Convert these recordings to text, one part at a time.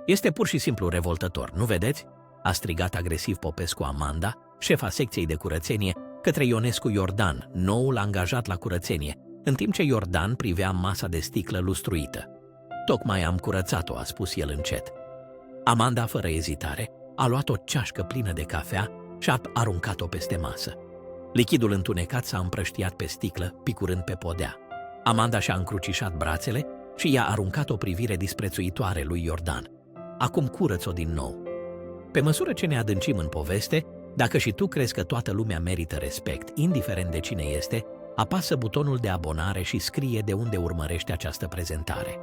Este pur și simplu revoltător, nu vedeți? A strigat agresiv Popescu Amanda, șefa secției de curățenie, către Ionescu Iordan, noul angajat la curățenie, în timp ce Iordan privea masa de sticlă lustruită. Tocmai am curățat-o, a spus el încet. Amanda, fără ezitare, a luat o ceașcă plină de cafea și a aruncat-o peste masă. Lichidul întunecat s-a împrăștiat pe sticlă, picurând pe podea. Amanda și-a încrucișat brațele și i-a aruncat o privire disprețuitoare lui Iordan. Acum curăț-o din nou. Pe măsură ce ne adâncim în poveste, dacă și tu crezi că toată lumea merită respect, indiferent de cine este, apasă butonul de abonare și scrie de unde urmărești această prezentare.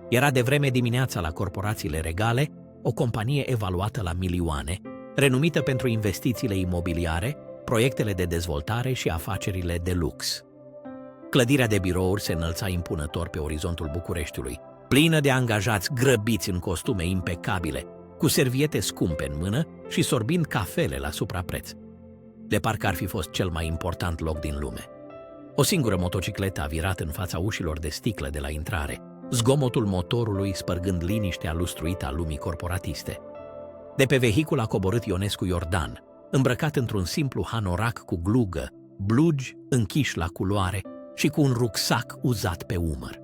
Era devreme dimineața la Corporațiile Regale, o companie evaluată la milioane, renumită pentru investițiile imobiliare, proiectele de dezvoltare și afacerile de lux. Clădirea de birouri se înălța impunător pe orizontul Bucureștiului, plină de angajați grăbiți în costume impecabile, cu serviete scumpe în mână și sorbind cafele la suprapreț. De parcă ar fi fost cel mai important loc din lume. O singură motocicletă a virat în fața ușilor de sticlă de la intrare, zgomotul motorului spărgând liniștea lustruită a lumii corporatiste. De pe vehicul a coborât Ionescu Iordan, îmbrăcat într-un simplu hanorac cu glugă, blugi închiși la culoare și cu un rucsac uzat pe umăr.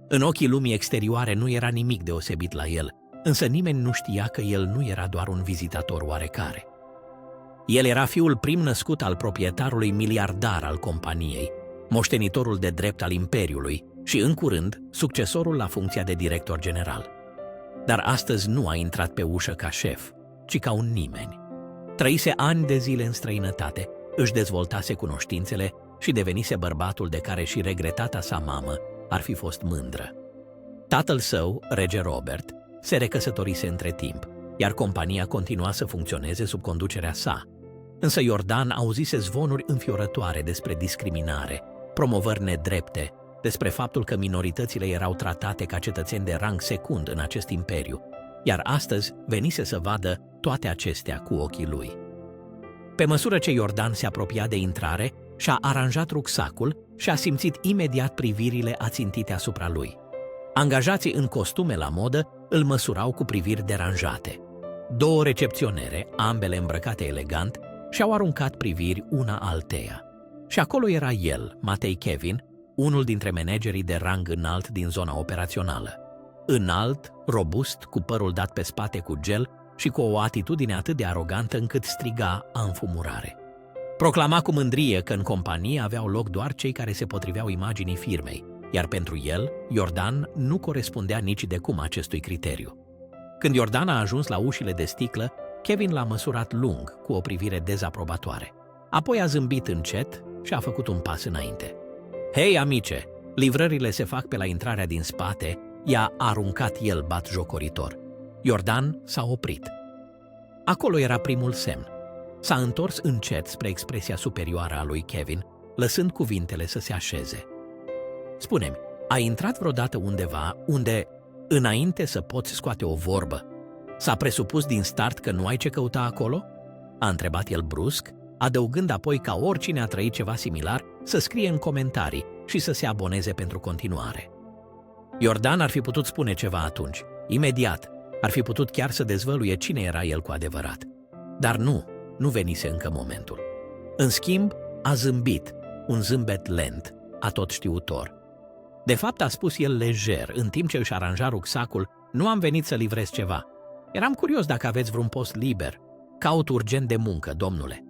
În ochii lumii exterioare nu era nimic deosebit la el, însă nimeni nu știa că el nu era doar un vizitator oarecare. El era fiul prim născut al proprietarului miliardar al companiei, moștenitorul de drept al imperiului și, în curând, succesorul la funcția de director general. Dar astăzi nu a intrat pe ușă ca șef, ci ca un nimeni. Trăise ani de zile în străinătate, își dezvoltase cunoștințele și devenise bărbatul de care și regretata sa mamă ar fi fost mândră. Tatăl său, rege Robert, se recăsătorise între timp, iar compania continua să funcționeze sub conducerea sa. Însă Iordan auzise zvonuri înfiorătoare despre discriminare, promovări nedrepte, despre faptul că minoritățile erau tratate ca cetățeni de rang secund în acest imperiu, iar astăzi venise să vadă toate acestea cu ochii lui. Pe măsură ce Iordan se apropia de intrare, și-a aranjat rucsacul și a simțit imediat privirile ațintite asupra lui. Angajații în costume la modă îl măsurau cu priviri deranjate. Două recepționere, ambele îmbrăcate elegant, și-au aruncat priviri una alteia. Și acolo era el, Matei Kevin, unul dintre managerii de rang înalt din zona operațională. Înalt, robust, cu părul dat pe spate cu gel și cu o atitudine atât de arogantă încât striga a înfumurare. Proclama cu mândrie că în companie aveau loc doar cei care se potriveau imaginii firmei, iar pentru el, Iordan nu corespundea nici de cum acestui criteriu. Când Iordan a ajuns la ușile de sticlă, Kevin l-a măsurat lung, cu o privire dezaprobatoare. Apoi a zâmbit încet și a făcut un pas înainte. Hei, amice, livrările se fac pe la intrarea din spate, i-a aruncat el batjocoritor. Iordan s-a oprit. Acolo era primul semn. S-a întors încet spre expresia superioară a lui Kevin, lăsând cuvintele să se așeze. Spune-mi, ai intrat vreodată undeva unde, înainte să poți scoate o vorbă, s-a presupus din start că nu ai ce căuta acolo? A întrebat el brusc, adăugând apoi ca oricine a trăit ceva similar să scrie în comentarii și să se aboneze pentru continuare. Iordan ar fi putut spune ceva atunci, imediat, ar fi putut chiar să dezvăluie cine era el cu adevărat. Dar nu venise încă momentul. În schimb, a zâmbit, un zâmbet lent, atotștiutor. De fapt, a spus el lejer, în timp ce își aranja rucsacul, nu am venit să livrez ceva. Eram curios dacă aveți vreun post liber. Caut urgent de muncă, domnule.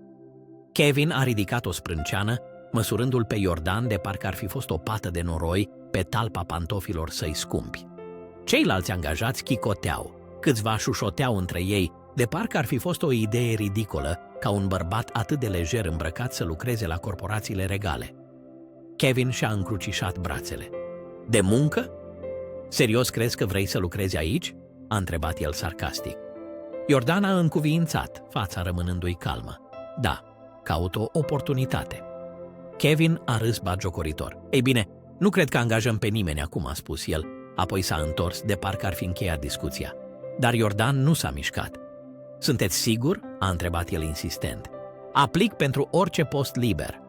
Kevin a ridicat o sprânceană, măsurându-l pe Iordan de parcă ar fi fost o pată de noroi pe talpa pantofilor săi scumpi. Ceilalți angajați chicoteau, câțiva șușoteau între ei, de parcă ar fi fost o idee ridicolă ca un bărbat atât de lejer îmbrăcat să lucreze la Corporațiile Regale. Kevin și-a încrucișat brațele. De muncă? Serios crezi că vrei să lucrezi aici? A întrebat el sarcastic. Iordan a încuviințat, fața rămânându-i calmă. Da, caut o oportunitate. Kevin a râs batjocoritor. Ei bine, nu cred că angajăm pe nimeni acum, a spus el, apoi s-a întors de parcă ar fi încheiat discuția. Dar Iordan nu s-a mișcat. Sunteți sigur? A întrebat el insistent. Aplic pentru orice post liber.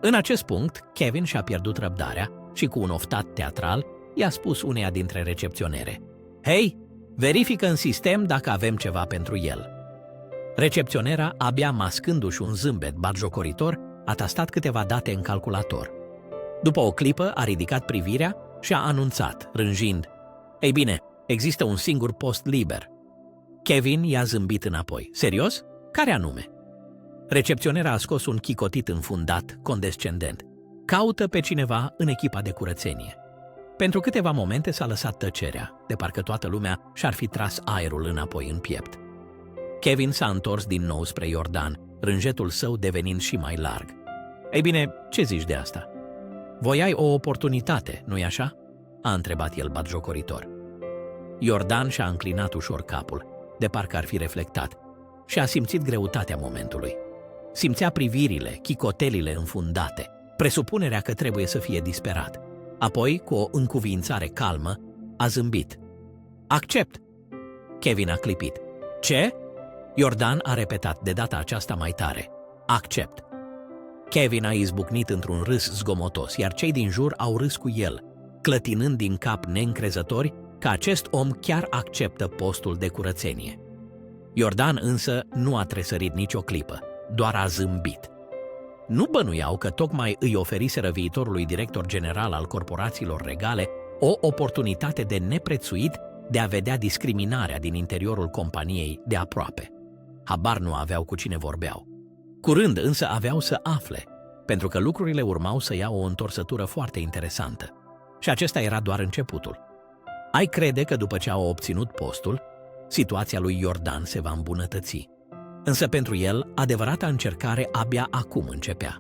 În acest punct, Kevin și-a pierdut răbdarea și cu un oftat teatral i-a spus uneia dintre recepționere. Hei, Verifică în sistem dacă avem ceva pentru el. Recepționera, abia mascându-și un zâmbet batjocoritor, a tastat câteva date în calculator. După o clipă, a ridicat privirea și a anunțat, rânjind: „Ei bine, există un singur post liber.” Kevin i-a zâmbit înapoi. „Serios? Care anume?” Recepționera a scos un chicotit înfundat, condescendent. „Caută pe cineva în echipa de curățenie.” Pentru câteva momente s-a lăsat tăcerea, de parcă toată lumea și-ar fi tras aerul înapoi în piept. Kevin s-a întors din nou spre Iordan, rânjetul său devenind și mai larg. „Ei bine, ce zici de asta?” „Voiai o oportunitate, nu-i așa?” a întrebat el batjocoritor. Iordan și-a înclinat ușor capul, de parcă ar fi reflectat, și a simțit greutatea momentului. Simțea privirile, chicotelile înfundate, presupunerea că trebuie să fie disperat. Apoi, cu o încuvințare calmă, a zâmbit. „Accept!” Kevin a clipit. „Ce?” Iordan a repetat de data aceasta mai tare. „Accept!” Kevin a izbucnit într-un râs zgomotos, iar cei din jur au râs cu el, clătinând din cap neîncrezători că acest om chiar acceptă postul de curățenie. Iordan însă nu a tresărit nicio clipă, doar a zâmbit. Nu bănuiau că tocmai îi oferiseră viitorului director general al corporațiilor regale o oportunitate de neprețuit de a vedea discriminarea din interiorul companiei de aproape. Habar nu aveau cu cine vorbeau. Curând însă aveau să afle, pentru că lucrurile urmau să ia o întorsătură foarte interesantă. Și acesta era doar începutul. Ai crede că după ce au obținut postul, situația lui Iordan se va îmbunătăți. Însă pentru el, adevărata încercare abia acum începea.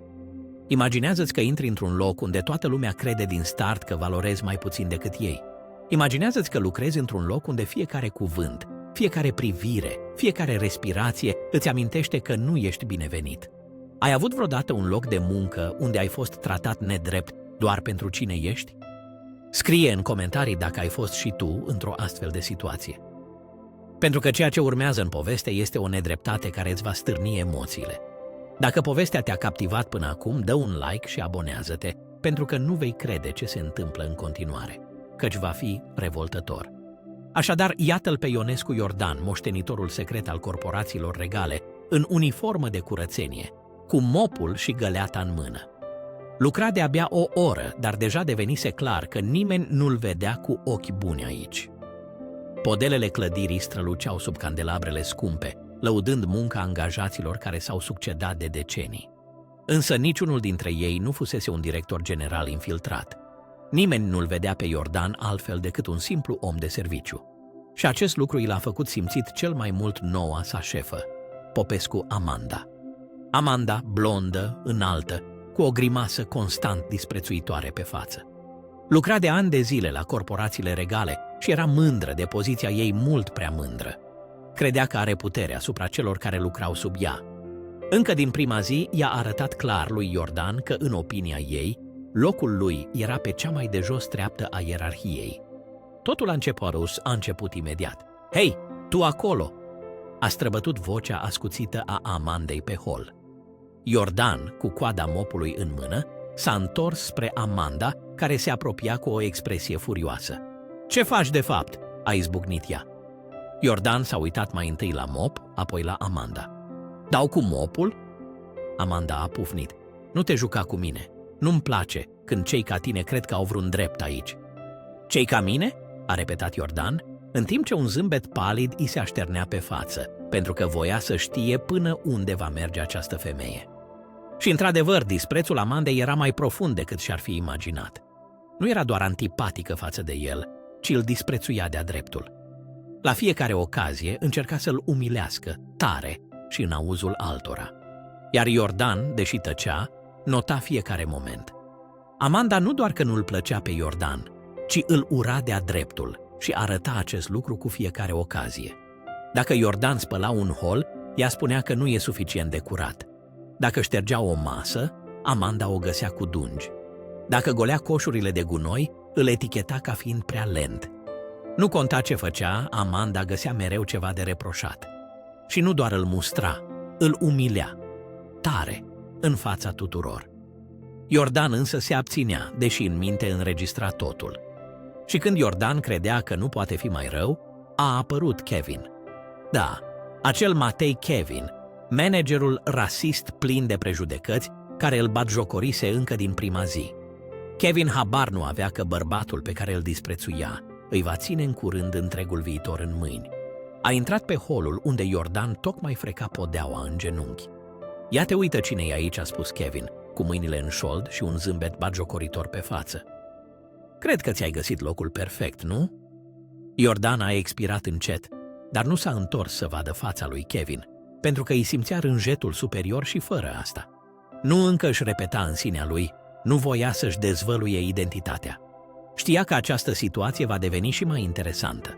Imaginează-ți că intri într-un loc unde toată lumea crede din start că valorezi mai puțin decât ei. Imaginează-ți că lucrezi într-un loc unde fiecare cuvânt, fiecare privire, fiecare respirație îți amintește că nu ești binevenit. Ai avut vreodată un loc de muncă unde ai fost tratat nedrept doar pentru cine ești? Scrie în comentarii dacă ai fost și tu într-o astfel de situație. Pentru că ceea ce urmează în poveste este o nedreptate care îți va stârni emoțiile. Dacă povestea te-a captivat până acum, dă un like și abonează-te, pentru că nu vei crede ce se întâmplă în continuare, căci va fi revoltător. Așadar, iată-l pe Ionescu Iordan, moștenitorul secret al corporațiilor regale, în uniformă de curățenie, cu mopul și găleata în mână. Lucra de abia o oră, dar deja devenise clar că nimeni nu-l vedea cu ochi buni aici. Podelele clădirii străluceau sub candelabrele scumpe, lăudând munca angajaților care s-au succedat de decenii. Însă niciunul dintre ei nu fusese un director general infiltrat. Nimeni nu-l vedea pe Iordan altfel decât un simplu om de serviciu. Și acest lucru i l-a făcut simțit cel mai mult noua sa șefă, Popescu Amanda. Amanda, blondă, înaltă, cu o grimasă constant disprețuitoare pe față. Lucra de ani de zile la corporațiile regale și era mândră de poziția ei, mult prea mândră. Credea că are putere asupra celor care lucrau sub ea. Încă din prima zi i-a arătat clar lui Iordan că, în opinia ei, locul lui era pe cea mai de jos treaptă a ierarhiei. Totul a început imediat. „Hei, tu acolo!” a străbătut vocea ascuțită a Amandei pe hol. Iordan, cu coada mopului în mână, s-a întors spre Amanda, care se apropia cu o expresie furioasă. „Ce faci de fapt?” a izbucnit ea. Iordan s-a uitat mai întâi la mop, apoi la Amanda. „Dau cu mopul?” Amanda a pufnit. „Nu te juca cu mine. Nu-mi place când cei ca tine cred că au vreun drept aici.” „Cei ca mine?” a repetat Iordan, în timp ce un zâmbet palid i se așternea pe față, pentru că voia să știe până unde va merge această femeie. Și într-adevăr, disprețul Amandei era mai profund decât și-ar fi imaginat. Nu era doar antipatică față de el, ci îl disprețuia de-a dreptul. La fiecare ocazie încerca să-l umilească, tare și în auzul altora. Iar Iordan, deși tăcea, nota fiecare moment. Amanda nu doar că nu-l plăcea pe Iordan, ci îl ura de-a dreptul și arăta acest lucru cu fiecare ocazie. Dacă Iordan spăla un hol, ea spunea că nu e suficient de curat. Dacă ștergea o masă, Amanda o găsea cu dungi. Dacă golea coșurile de gunoi, îl eticheta ca fiind prea lent. Nu conta ce făcea, Amanda găsea mereu ceva de reproșat. Și nu doar îl mustra, îl umilea, tare, în fața tuturor. Iordan însă se abținea, deși în minte înregistra totul. Și când Iordan credea că nu poate fi mai rău, a apărut Kevin. Da, acel Matei Kevin, managerul rasist plin de prejudecăți, care îl batjocorise încă din prima zi. Kevin habar nu avea că bărbatul pe care îl disprețuia îi va ține în curând întregul viitor în mâini. A intrat pe holul unde Iordan tocmai freca podeaua în genunchi. Ia te uită cine e aici, a spus Kevin, cu mâinile în șold și un zâmbet batjocoritor pe față. Cred că ți-ai găsit locul perfect, nu? Iordan a expirat încet, dar nu s-a întors să vadă fața lui Kevin, pentru că îi simțea rânjetul superior și fără asta. Nu încă își repeta în sinea lui, nu voia să-și dezvăluie identitatea. Știa că această situație va deveni și mai interesantă.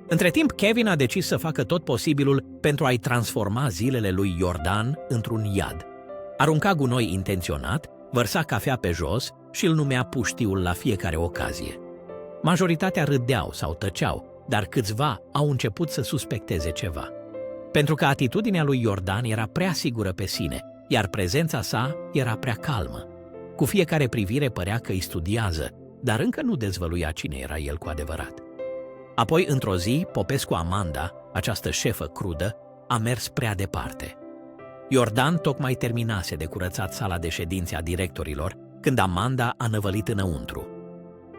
Între timp, Kevin a decis să facă tot posibilul pentru a-i transforma zilele lui Iordan într-un iad. Arunca gunoi intenționat, vărsa cafea pe jos și îl numea puștiul la fiecare ocazie. Majoritatea râdeau sau tăceau, dar câțiva au început să suspecteze ceva. Pentru că atitudinea lui Iordan era prea sigură pe sine, iar prezența sa era prea calmă. Cu fiecare privire părea că îi studiază, dar încă nu dezvăluia cine era el cu adevărat. Apoi, într-o zi, Popescu Amanda, această șefă crudă, a mers prea departe. Iordan tocmai terminase de curățat sala de ședințe a directorilor, când Amanda a năvălit înăuntru.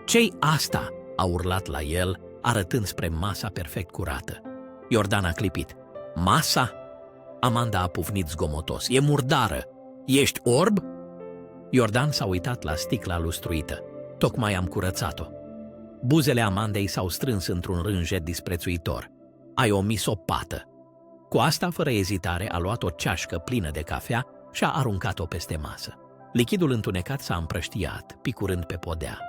"Ce-i asta?" a urlat la el, arătând spre masa perfect curată. Iordan a clipit. "Masa?" Amanda a pufnit zgomotos. "E murdară! Ești orb?" Iordan s-a uitat la sticla lustruită. "Tocmai am curățat-o." Buzele Amandei s-au strâns într-un rânjet disprețuitor. "Ai omis o pată." Cu asta, fără ezitare, a luat o ceașcă plină de cafea și a aruncat-o peste masă. Lichidul întunecat s-a împrăștiat, picurând pe podea.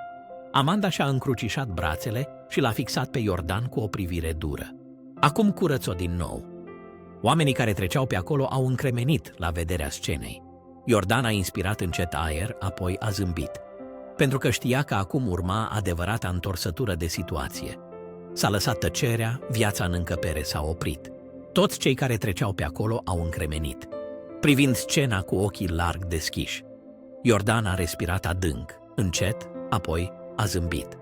Amanda și-a încrucișat brațele și l-a fixat pe Iordan cu o privire dură. "Acum curăț-o din nou." Oamenii care treceau pe acolo au încremenit la vederea scenei. Iordan a inspirat încet aer, apoi a zâmbit, pentru că știa că acum urma adevărata întorsătură de situație. S-a lăsat tăcerea, viața în încăpere s-a oprit. Toți cei care treceau pe acolo au încremenit, privind scena cu ochii larg deschiși. Iordan a respirat adânc, încet, apoi a zâmbit.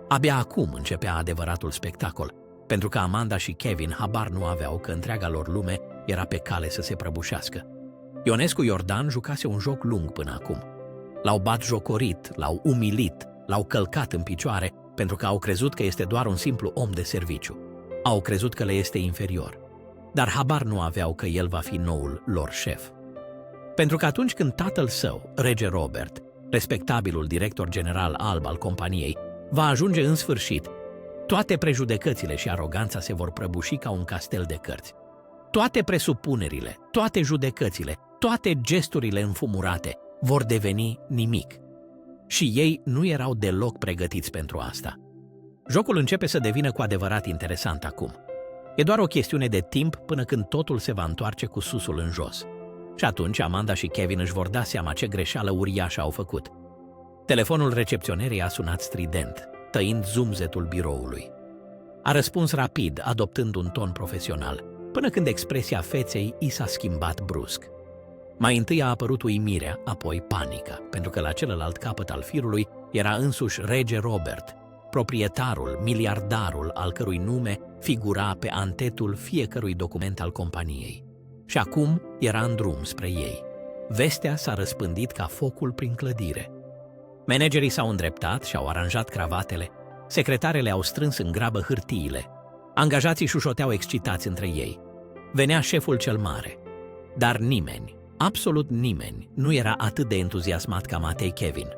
Abia acum începea adevăratul spectacol, pentru că Amanda și Kevin habar nu aveau că întreaga lor lume era pe cale să se prăbușească. Ionescu Iordan jucase un joc lung până acum. L-au batjocorit, l-au umilit, l-au călcat în picioare, pentru că au crezut că este doar un simplu om de serviciu. Au crezut că le este inferior, dar habar nu aveau că el va fi noul lor șef. Pentru că atunci când tatăl său, rege Robert, respectabilul director general alb al companiei, va ajunge în sfârșit, toate prejudecățile și aroganța se vor prăbuși ca un castel de cărți. Toate presupunerile, toate judecățile, toate gesturile înfumurate vor deveni nimic. Și ei nu erau deloc pregătiți pentru asta. Jocul începe să devină cu adevărat interesant acum. E doar o chestiune de timp până când totul se va întoarce cu susul în jos. Și atunci Amanda și Kevin își vor da seama ce greșeală uriașă au făcut. Telefonul recepționerei a sunat strident, tăind zumzetul biroului. A răspuns rapid, adoptând un ton profesional, până când expresia feței i s-a schimbat brusc. Mai întâi a apărut uimirea, apoi panica, pentru că la celălalt capăt al firului era însuși rege Robert, proprietarul, miliardarul al cărui nume figura pe antetul fiecărui document al companiei. Și acum era în drum spre ei. Vestea s-a răspândit ca focul prin clădire. Managerii s-au îndreptat și au aranjat cravatele, secretarele au strâns în grabă hârtiile, angajații șușoteau excitați între ei. Venea șeful cel mare, dar nimeni, absolut nimeni, nu era atât de entuziasmat ca Matei Kevin,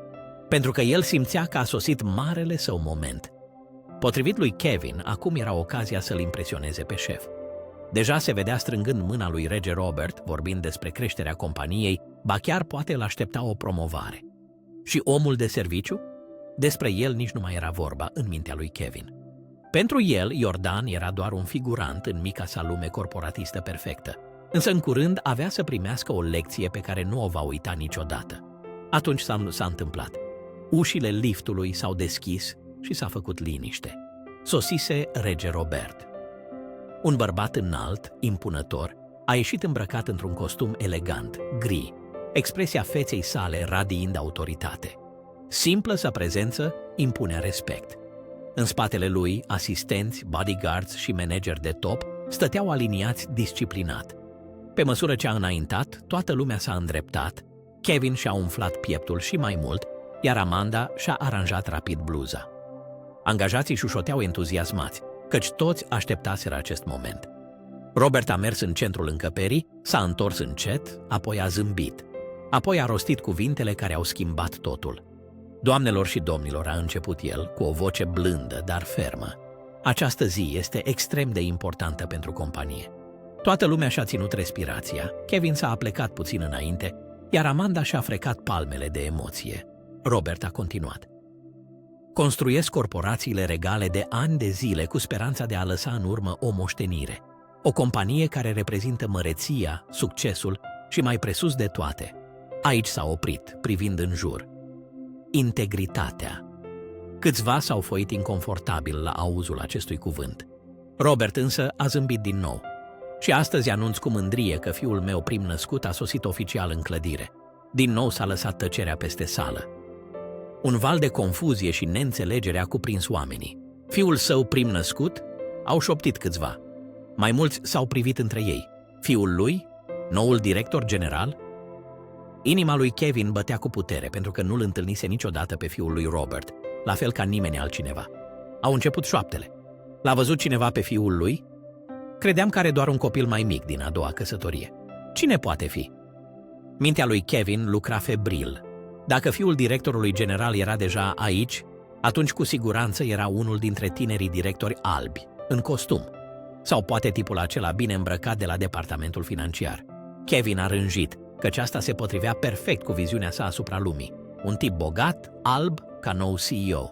pentru că el simțea că a sosit marele său moment. Potrivit lui Kevin, acum era ocazia să-l impresioneze pe șef. Deja se vedea strângând mâna lui rege Robert, vorbind despre creșterea companiei, ba chiar poate îl aștepta o promovare. Și omul de serviciu? Despre el nici nu mai era vorba în mintea lui Kevin. Pentru el, Iordan era doar un figurant în mica sa lume corporatistă perfectă, însă în curând avea să primească o lecție pe care nu o va uita niciodată. Atunci s-a întâmplat. Ușile liftului s-au deschis și s-a făcut liniște. Sosise rege Robert. Un bărbat înalt, impunător, a ieșit îmbrăcat într-un costum elegant, gri, expresia feței sale radiind autoritate. Simplă sa prezență impunea respect. În spatele lui, asistenți, bodyguards și manageri de top stăteau aliniați disciplinat. Pe măsură ce a înaintat, toată lumea s-a îndreptat, Kevin și-a umflat pieptul și mai mult, iar Amanda și-a aranjat rapid bluza. Angajații șușoteau entuziasmați, căci toți așteptaseră acest moment. Robert a mers în centrul încăperii, s-a întors încet, apoi a zâmbit. Apoi a rostit cuvintele care au schimbat totul. Doamnelor și domnilor, a început el, cu o voce blândă, dar fermă. Această zi este extrem de importantă pentru companie. Toată lumea și-a ținut respirația, Kevin s-a aplecat puțin înainte, iar Amanda și-a frecat palmele de emoție. Robert a continuat. Construiesc corporațiile regale de ani de zile cu speranța de a lăsa în urmă o moștenire. O companie care reprezintă măreția, succesul și, mai presus de toate, aici s-a oprit, privind în jur, integritatea. Câțiva s-au foit inconfortabil la auzul acestui cuvânt. Robert însă a zâmbit din nou. Și astăzi anunț cu mândrie că fiul meu prim-născut a sosit oficial în clădire. Din nou s-a lăsat tăcerea peste sală. Un val de confuzie și neînțelegere a cuprins oamenii. Fiul său prim-născut? Au șoptit câțiva. Mai mulți s-au privit între ei. Fiul lui? Noul director general? Inima lui Kevin bătea cu putere pentru că nu-l întâlnise niciodată pe fiul lui Robert, la fel ca nimeni altcineva. Au început șoaptele. L-a văzut cineva pe fiul lui? Credeam că are doar un copil mai mic din a doua căsătorie. Cine poate fi? Mintea lui Kevin lucra febril. Dacă fiul directorului general era deja aici, atunci cu siguranță era unul dintre tinerii directori albi, în costum. Sau poate tipul acela bine îmbrăcat de la departamentul financiar. Kevin a rânjit, căci asta se potrivea perfect cu viziunea sa asupra lumii. Un tip bogat, alb, ca nou CEO.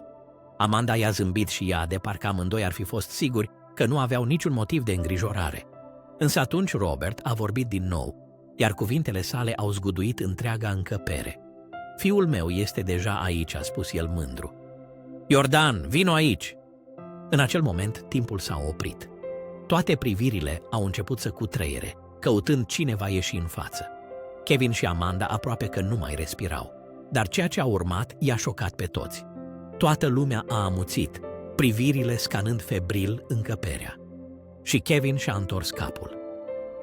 Amanda i-a zâmbit și ea, de parcă amândoi ar fi fost siguri că nu aveau niciun motiv de îngrijorare. Însă atunci Robert a vorbit din nou, iar cuvintele sale au zguduit întreaga încăpere. Fiul meu este deja aici, a spus el mândru. Jordan, vino aici! În acel moment, timpul s-a oprit. Toate privirile au început să cutreiere, căutând cine va ieși în față. Kevin și Amanda aproape că nu mai respirau, dar ceea ce a urmat i-a șocat pe toți. Toată lumea a amuțit, privirile scanând febril încăperea. Și Kevin și-a întors capul.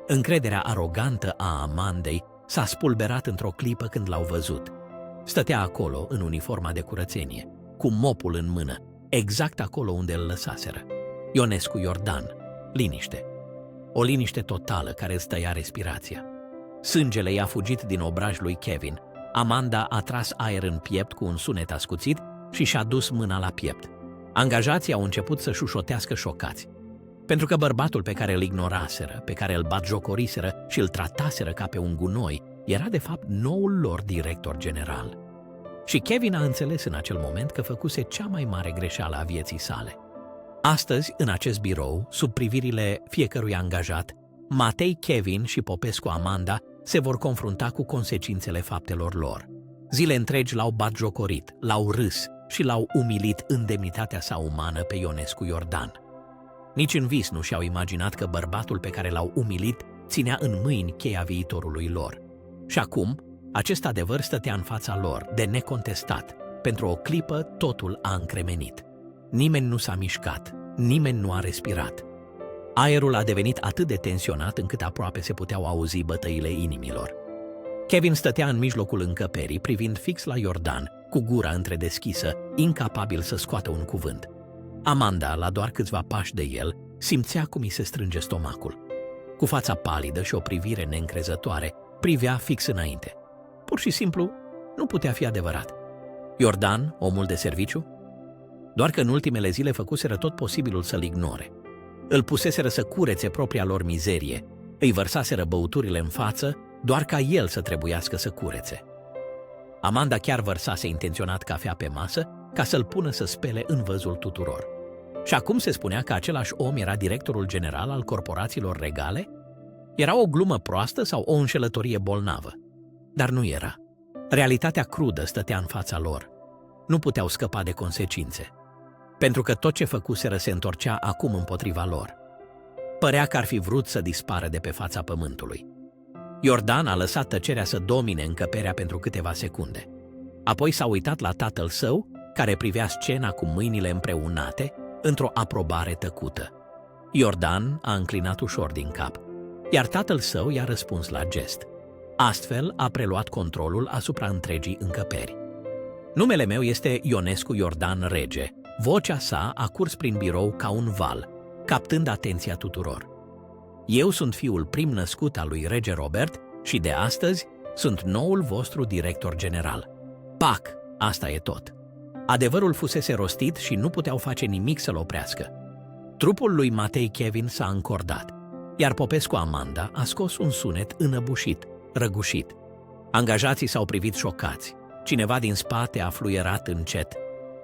Încrederea arogantă a Amandei s-a spulberat într-o clipă când l-au văzut. Stătea acolo, în uniforma de curățenie, cu mopul în mână, exact acolo unde îl lăsaseră. Ionescu Jordan. Liniște. O liniște totală care îți tăia respirația. Sângele i-a fugit din obraj lui Kevin. Amanda a tras aer în piept cu un sunet ascuțit și și-a dus mâna la piept. Angajații au început să șușotească șocați. Pentru că bărbatul pe care îl ignoraseră, pe care îl batjocoriseră și îl trataseră ca pe un gunoi, era de fapt noul lor director general. Și Kevin a înțeles în acel moment că făcuse cea mai mare greșeală a vieții sale. Astăzi, în acest birou, sub privirile fiecărui angajat, Matei Kevin și Popescu Amanda se vor confrunta cu consecințele faptelor lor. Zile întregi l-au batjocorit, l-au râs și l-au umilit în demnitatea sa umană pe Ionescu Jordan. Nici în vis nu și-au imaginat că bărbatul pe care l-au umilit ținea în mâini cheia viitorului lor. Și acum, acest adevăr stătea în fața lor, de necontestat. Pentru o clipă, totul a încremenit. Nimeni nu s-a mișcat, nimeni nu a respirat. Aerul a devenit atât de tensionat încât aproape se puteau auzi bătăile inimilor. Kevin stătea în mijlocul încăperii, privind fix la Jordan, cu gura întredeschisă, incapabil să scoată un cuvânt. Amanda, la doar câțiva pași de el, simțea cum îi se strânge stomacul. Cu fața palidă și o privire neîncrezătoare, privea fix înainte. Pur și simplu, nu putea fi adevărat. Jordan, omul de serviciu? Doar că în ultimele zile făcuseră tot posibilul să-l ignore. Îl puseseră să curețe propria lor mizerie, îi vărsaseră băuturile în față, doar ca el să trebuiască să curețe. Amanda chiar vărsase intenționat cafea pe masă ca să-l pună să spele în văzul tuturor. Și acum se spunea că același om era directorul general al corporațiilor regale? Era o glumă proastă sau o înșelătorie bolnavă? Dar nu era. Realitatea crudă stătea în fața lor. Nu puteau scăpa de consecințe. Pentru că tot ce făcuseră se întorcea acum împotriva lor. Părea că ar fi vrut să dispară de pe fața pământului. Jordan a lăsat tăcerea să domine încăperea pentru câteva secunde. Apoi s-a uitat la tatăl său care privea scena cu mâinile împreunate într-o aprobare tăcută. Iordan a înclinat ușor din cap, iar tatăl său i-a răspuns la gest. Astfel a preluat controlul asupra întregii încăperi. Numele meu este Ionescu Iordan Rege. Vocea sa a curs prin birou ca un val, captând atenția tuturor. Eu sunt fiul prim-născut al lui Rege Robert și de astăzi sunt noul vostru director general. Pac! Asta e tot. Adevărul fusese rostit și nu puteau face nimic să-l oprească. Trupul lui Matei Kevin s-a încordat, iar Popescu Amanda a scos un sunet înăbușit, răgușit. Angajații s-au privit șocați. Cineva din spate a fluierat încet,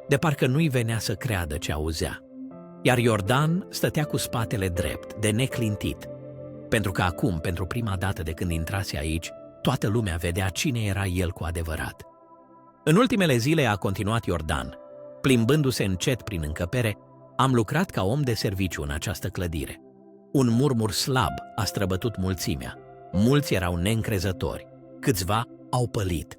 de parcă nu-i venea să creadă ce auzea. Iar Iordan stătea cu spatele drept, de neclintit, pentru că acum, pentru prima dată de când intrase aici, toată lumea vedea cine era el cu adevărat. În ultimele zile, a continuat Iordan, plimbându-se încet prin încăpere, am lucrat ca om de serviciu în această clădire. Un murmur slab a străbătut mulțimea. Mulți erau neîncrezători, câțiva au pălit.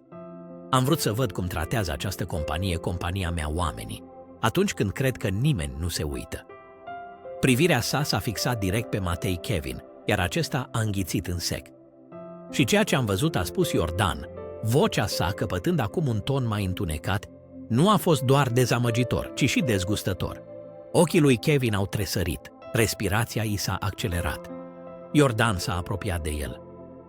Am vrut să văd cum tratează această companie, compania mea, oamenii, atunci când cred că nimeni nu se uită. Privirea sa s-a fixat direct pe Matei Kevin, iar acesta a înghițit în sec. Și ceea ce am văzut, a spus Iordan, vocea sa căpătând acum un ton mai întunecat, nu a fost doar dezamăgitor, ci și dezgustător. Ochii lui Kevin au tresărit, respirația i s-a accelerat. Iordan s-a apropiat de el.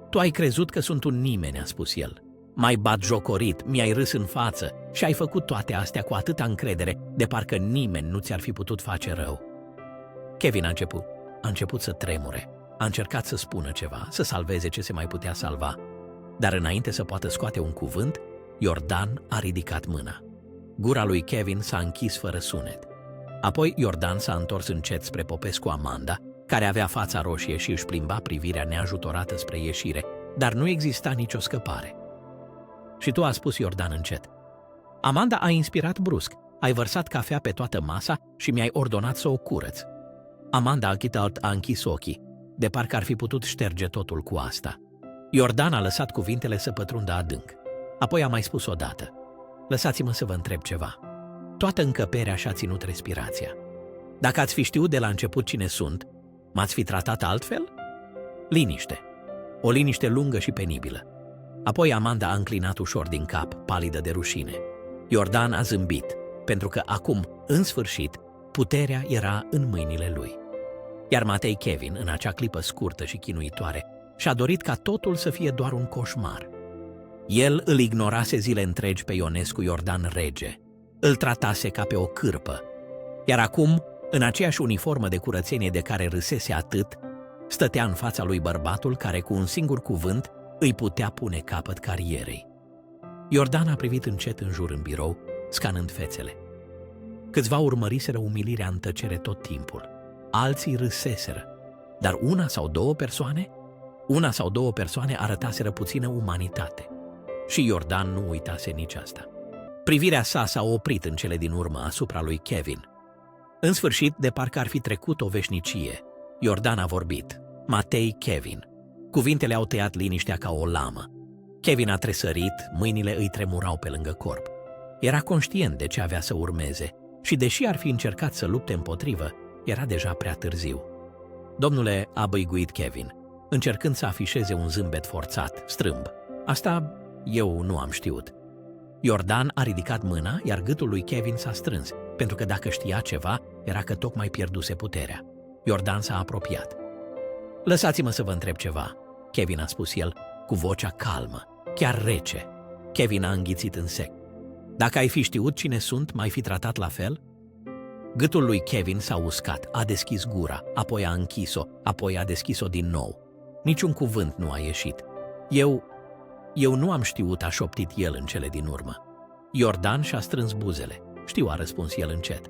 Tu ai crezut că sunt un nimeni, a spus el. M-ai batjocorit, mi-ai râs în față și ai făcut toate astea cu atâta încredere, de parcă nimeni nu ți-ar fi putut face rău. Kevin a început să tremure. A încercat să spună ceva, să salveze ce se mai putea salva. Dar înainte să poată scoate un cuvânt, Iordan a ridicat mâna. Gura lui Kevin s-a închis fără sunet. Apoi Iordan s-a întors încet spre Popescu Amanda, care avea fața roșie și își plimba privirea neajutorată spre ieșire, dar nu exista nicio scăpare. Și tu, a spus Iordan încet. Amanda a inspirat brusc, ai vărsat cafea pe toată masa și mi-ai ordonat să o curăț. Amanda a închis ochii, de parcă ar fi putut șterge totul cu asta. Iordan a lăsat cuvintele să pătrundă adânc. Apoi a mai spus odată. Lăsați-mă să vă întreb ceva. Toată încăperea și-a ținut respirația. Dacă ați fi știut de la început cine sunt, m-ați fi tratat altfel? Liniște. O liniște lungă și penibilă. Apoi Amanda a înclinat ușor din cap, palidă de rușine. Iordan a zâmbit, pentru că acum, în sfârșit, puterea era în mâinile lui. Iar Matei Kevin, în acea clipă scurtă și chinuitoare, și-a dorit ca totul să fie doar un coșmar. El îl ignorase zile întregi pe Ionescu Iordan Rege, îl tratase ca pe o cârpă, iar acum, în aceeași uniformă de curățenie de care râsese atât, stătea în fața lui bărbatul care cu un singur cuvânt îi putea pune capăt carierei. Iordan a privit încet în jur în birou, scanând fețele. Câțiva urmăriseră umilirea în tăcere tot timpul, alții râseseră, dar una sau două persoane arătaseră puțină umanitate. Și Iordan nu uitase nici asta. Privirea sa s-a oprit în cele din urmă asupra lui Kevin. În sfârșit, de parcă ar fi trecut o veșnicie, Iordan a vorbit. Matei Kevin. Cuvintele au tăiat liniștea ca o lamă. Kevin a tresărit, mâinile îi tremurau pe lângă corp. Era conștient de ce avea să urmeze și, deși ar fi încercat să lupte împotrivă, era deja prea târziu. Domnule, a băiguit Kevin, încercând să afișeze un zâmbet forțat, strâmb. Asta eu nu am știut. Iordan a ridicat mâna, iar gâtul lui Kevin s-a strâns, pentru că dacă știa ceva, era că tocmai pierduse puterea. Iordan s-a apropiat. Lăsați-mă să vă întreb ceva, Kevin a spus el, cu vocea calmă, chiar rece. Kevin a înghițit în sec. Dacă ai fi știut cine sunt, m-ai fi tratat la fel? Gâtul lui Kevin s-a uscat, a deschis gura, apoi a închis-o, apoi a deschis-o din nou. Niciun cuvânt nu a ieșit. Eu nu am știut, a șoptit el în cele din urmă. Iordan și-a strâns buzele. Știu, a răspuns el încet.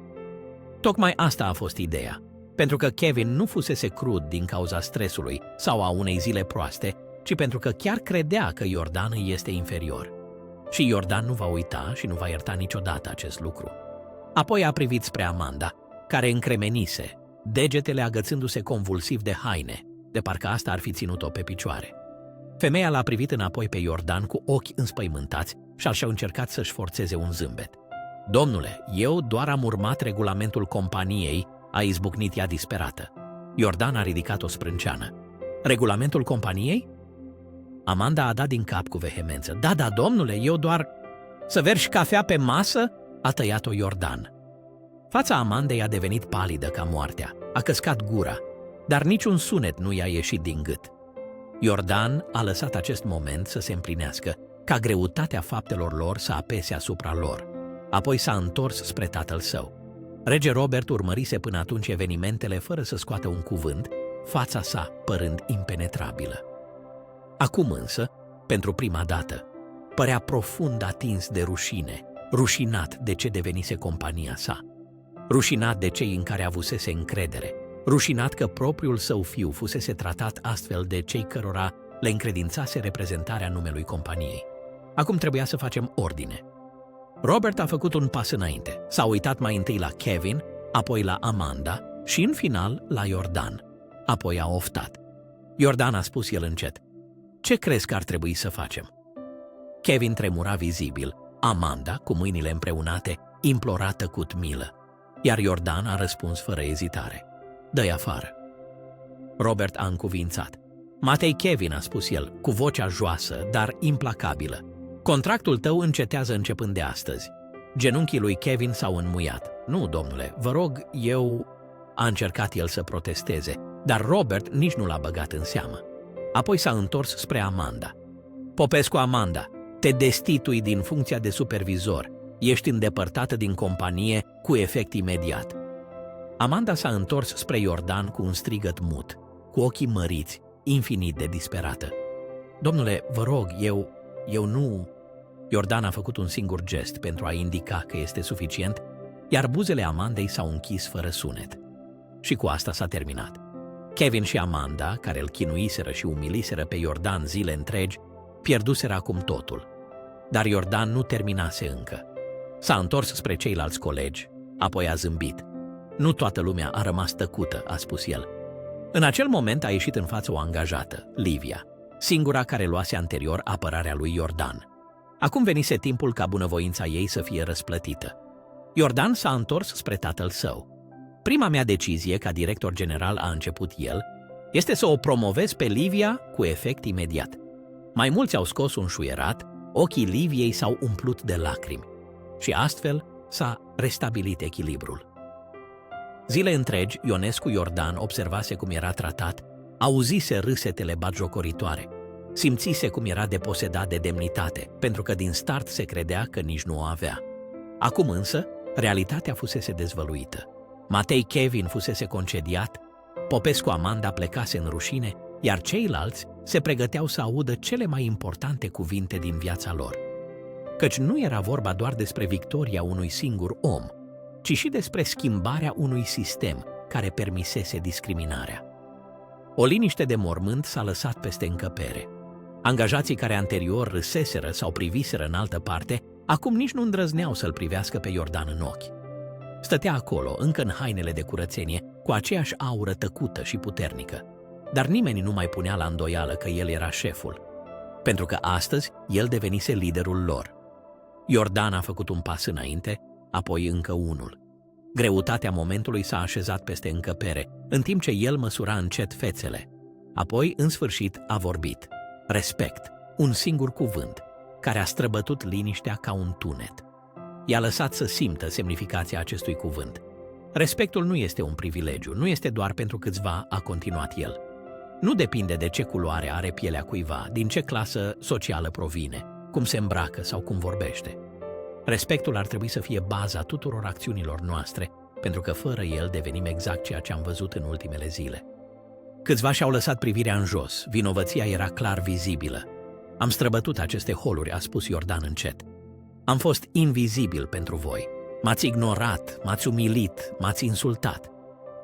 Tocmai asta a fost ideea. Pentru că Kevin nu fusese crud din cauza stresului sau a unei zile proaste, ci pentru că chiar credea că Iordan îi este inferior. Și Iordan nu va uita și nu va ierta niciodată acest lucru. Apoi a privit spre Amanda, care încremenise, degetele agățându-se convulsiv de haine, de parcă asta ar fi ținut-o pe picioare. Femeia l-a privit înapoi pe Iordan cu ochi înspăimântați și a încercat să-și forțeze un zâmbet. Domnule, eu doar am urmat regulamentul companiei, a izbucnit ea disperată. Iordan a ridicat o sprânceană. Regulamentul companiei? Amanda a dat din cap cu vehemență. Da, domnule, eu doar... Să verși cafea pe masă? A tăiat-o Iordan. Fața Amandei a devenit palidă ca moartea. A căscat gura, dar niciun sunet nu i-a ieșit din gât. Iordan a lăsat acest moment să se împlinească, ca greutatea faptelor lor să apese asupra lor. Apoi s-a întors spre tatăl său. Rege Robert urmărise până atunci evenimentele fără să scoată un cuvânt, fața sa părând impenetrabilă. Acum însă, pentru prima dată, părea profund atins de rușine, rușinat de ce devenise compania sa, rușinat de cei în care avusese încredere, rușinat că propriul său fiu fusese tratat astfel de cei cărora le încredințase reprezentarea numelui companiei. Acum trebuia să facem ordine. Robert a făcut un pas înainte, s-a uitat mai întâi la Kevin, apoi la Amanda și în final la Iordan. Apoi a oftat. Iordan a spus el încet: ce crezi că ar trebui să facem? Kevin tremura vizibil, Amanda, cu mâinile împreunate, implora tăcut milă, iar Iordan a răspuns fără ezitare: dă-i afară. Robert a încuvințat. Matei Kevin, a spus el, cu vocea joasă, dar implacabilă, contractul tău încetează începând de astăzi. Genunchii lui Kevin s-au înmuiat. Nu, domnule, vă rog, eu... A încercat el să protesteze, dar Robert nici nu l-a băgat în seamă. Apoi s-a întors spre Amanda. Popescu Amanda, te destitui din funcția de supervizor. Ești îndepărtată din companie cu efect imediat. Amanda s-a întors spre Iordan cu un strigăt mut, cu ochii măriți, infinit de disperată. Domnule, vă rog, eu nu... Iordan a făcut un singur gest pentru a indica că este suficient, iar buzele Amandei s-au închis fără sunet. Și cu asta s-a terminat. Kevin și Amanda, care îl chinuiseră și umiliseră pe Iordan zile întregi, pierduseră acum totul. Dar Iordan nu terminase încă. S-a întors spre ceilalți colegi, apoi a zâmbit. Nu toată lumea a rămas tăcută, a spus el. În acel moment a ieșit în față o angajată, Livia, singura care luase anterior apărarea lui Iordan. Acum venise timpul ca bunăvoința ei să fie răsplătită. Iordan s-a întors spre tatăl său. Prima mea decizie ca director general, a început el, este să o promovez pe Livia cu efect imediat. Mai mulți au scos un șuierat, ochii Liviei s-au umplut de lacrimi și astfel s-a restabilit echilibrul. Zile întregi, Ionescu Iordan observase cum era tratat, auzise râsetele batjocoritoare, simțise cum era deposedat de demnitate, pentru că din start se credea că nici nu o avea. Acum însă, realitatea fusese dezvăluită. Matei Kevin fusese concediat, Popescu Amanda plecase în rușine, iar ceilalți se pregăteau să audă cele mai importante cuvinte din viața lor. Căci nu era vorba doar despre victoria unui singur om, ci și despre schimbarea unui sistem care permisese discriminarea. O liniște de mormânt s-a lăsat peste încăpere. Angajații care anterior râseseră sau priviseră în altă parte, acum nici nu îndrăzneau să-l privească pe Iordan în ochi. Stătea acolo, încă în hainele de curățenie, cu aceeași aură tăcută și puternică, dar nimeni nu mai punea la îndoială că el era șeful, pentru că astăzi el devenise liderul lor. Iordan a făcut un pas înainte, apoi încă unul. Greutatea momentului s-a așezat peste încăpere, în timp ce el măsura încet fețele. Apoi, în sfârșit, a vorbit. Respect, un singur cuvânt, care a străbătut liniștea ca un tunet. I-a lăsat să simtă semnificația acestui cuvânt. Respectul nu este un privilegiu, nu este doar pentru câțiva, a continuat el. Nu depinde de ce culoare are pielea cuiva, din ce clasă socială provine, cum se îmbracă sau cum vorbește. Respectul ar trebui să fie baza tuturor acțiunilor noastre, pentru că fără el devenim exact ceea ce am văzut în ultimele zile. Câțiva și-au lăsat privirea în jos, vinovăția era clar vizibilă. Am străbătut aceste holuri, a spus Iordan încet. Am fost invizibil pentru voi. M-ați ignorat, m-ați umilit, m-ați insultat.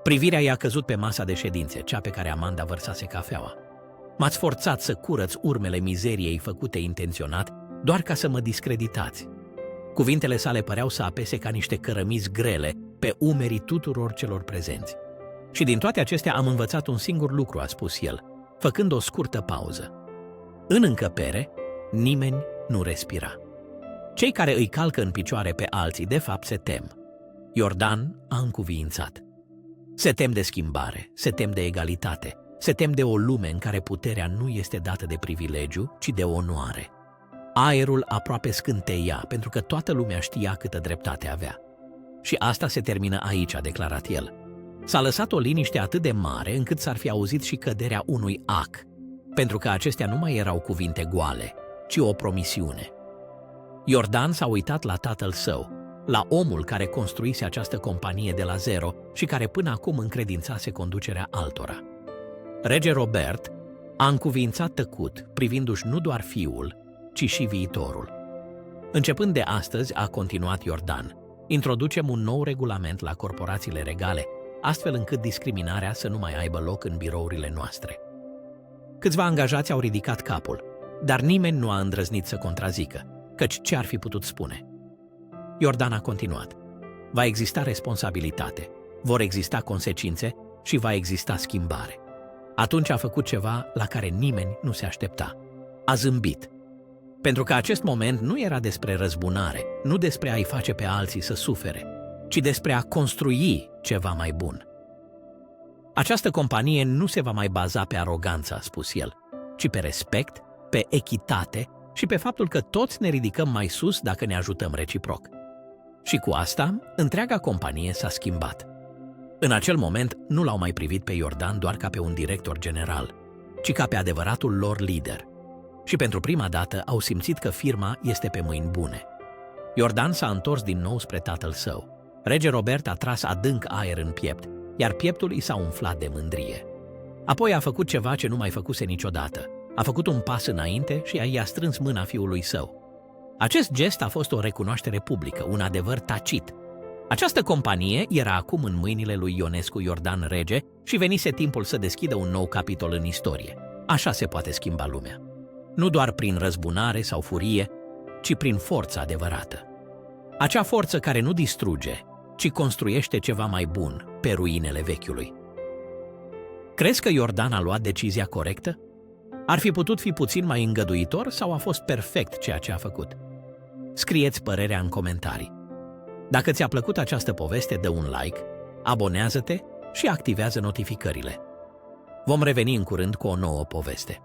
Privirea i-a căzut pe masa de ședințe, cea pe care Amanda vărsase cafeaua. M-ați forțat să curăț urmele mizeriei făcute intenționat, doar ca să mă discreditați. Cuvintele sale păreau să apese ca niște cărămizi grele pe umerii tuturor celor prezenți. Și din toate acestea am învățat un singur lucru, a spus el, făcând o scurtă pauză. În încăpere, nimeni nu respira. Cei care îi calcă în picioare pe alții, de fapt, se tem. Iordan a încuviințat. Se tem de schimbare, se tem de egalitate, se tem de o lume în care puterea nu este dată de privilegiu, ci de onoare. Aerul aproape scânteia, pentru că toată lumea știa câtă dreptate avea. Și asta se termină aici, a declarat el. S-a lăsat o liniște atât de mare încât s-ar fi auzit și căderea unui ac, pentru că acestea nu mai erau cuvinte goale, ci o promisiune. Iordan s-a uitat la tatăl său, la omul care construise această companie de la zero și care până acum încredințase conducerea altora. Rege Robert a încuviințat tăcut, privindu-și nu doar fiul, ci și viitorul. Începând de astăzi, a continuat Iordan, introducem un nou regulament la corporațiile regale, astfel încât discriminarea să nu mai aibă loc în birourile noastre. Câțiva angajați au ridicat capul, dar nimeni nu a îndrăznit să contrazică, căci ce ar fi putut spune? Iordan a continuat. Va exista responsabilitate, vor exista consecințe și va exista schimbare. Atunci a făcut ceva la care nimeni nu se aștepta. A zâmbit. Pentru că acest moment nu era despre răzbunare, nu despre a-i face pe alții să sufere, ci despre a construi ceva mai bun. Această companie nu se va mai baza pe aroganță, a spus el, ci pe respect, pe echitate și pe faptul că toți ne ridicăm mai sus dacă ne ajutăm reciproc. Și cu asta, întreaga companie s-a schimbat. În acel moment, nu l-au mai privit pe Iordan doar ca pe un director general, ci ca pe adevăratul lor lider. Și pentru prima dată au simțit că firma este pe mâini bune. Iordan s-a întors din nou spre tatăl său. Rege Robert a tras adânc aer în piept, iar pieptul i s-a umflat de mândrie. Apoi a făcut ceva ce nu mai făcuse niciodată. A făcut un pas înainte și i-a strâns mâna fiului său. Acest gest a fost o recunoaștere publică, un adevăr tacit. Această companie era acum în mâinile lui Ionescu Iordan Rege și venise timpul să deschidă un nou capitol în istorie. Așa se poate schimba lumea. Nu doar prin răzbunare sau furie, ci prin forța adevărată. Acea forță care nu distruge, ci construiește ceva mai bun pe ruinele vechiului. Crezi că Iordan a luat decizia corectă? Ar fi putut fi puțin mai îngăduitor sau a fost perfect ceea ce a făcut? Scrieți părerea în comentarii. Dacă ți-a plăcut această poveste, dă un like, abonează-te și activează notificările. Vom reveni în curând cu o nouă poveste.